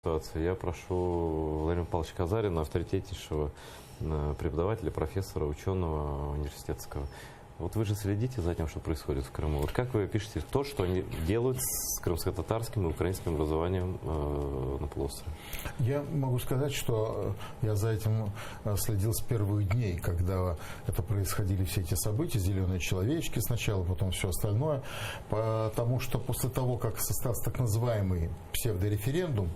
Ситуация. Я прошу Владимира Павловича Казарина, авторитетнейшего преподавателя, профессора, ученого университетского. Вот вы же следите за тем, что происходит в Крыму. Вот как вы пишете то, что они делают с крымско-татарским и украинским образованием на полуострове? Я могу сказать, что я за этим следил с первых дней, когда это происходили все эти события, зеленые человечки сначала, потом все остальное. Потому что после того, как состоялся так называемый псевдореферендум,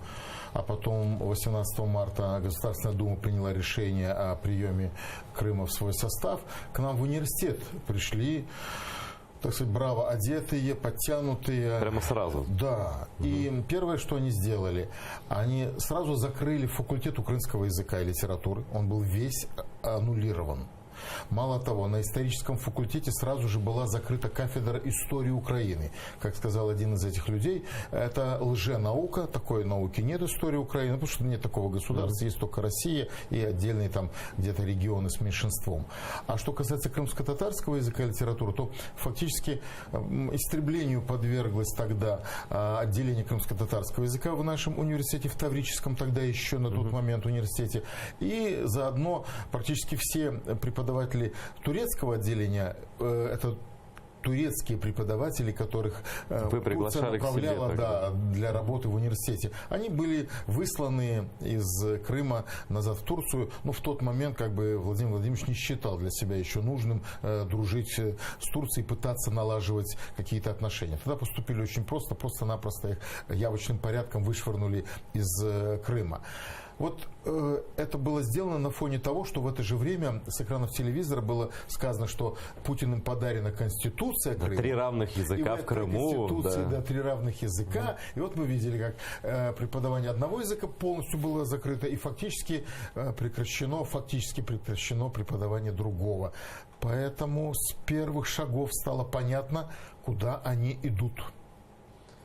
а потом 18 марта Государственная Дума приняла решение о приеме Крыма в свой состав, к нам в университет пришли, так сказать, браво одетые, подтянутые. Прямо сразу? Да. И первое, что они сделали, они сразу закрыли факультет украинского языка и литературы. Он был весь аннулирован. Мало того, на историческом факультете сразу же была закрыта кафедра истории Украины. Как сказал один из этих людей, это лженаука, такой науки нет истории Украины, потому что нет такого государства, есть только Россия и отдельные там где-то регионы с меньшинством. А что касается крымско-татарского языка и литературы, то фактически истреблению подверглось тогда отделение крымско-татарского языка в нашем университете, в Таврическом тогда еще на тот момент университете, и заодно практически все преподаватели турецкого отделения, это турецкие преподаватели, которых Турция направляла для работы в университете. Они были высланы из Крыма назад в Турцию. Но в тот момент как бы Владимир Владимирович не считал для себя еще нужным дружить с Турцией, пытаться налаживать какие-то отношения. Тогда поступили очень просто-напросто их явочным порядком вышвырнули из Крыма. Вот это было сделано на фоне того, что в это же время с экранов телевизора было сказано, что Путиным подарена Конституция Крыма. 3 равных языка в Крыму. Конституции, да, 3 равных языка. И вот мы видели, как преподавание одного языка полностью было закрыто и фактически прекращено преподавание другого. Поэтому с первых шагов стало понятно, куда они идут.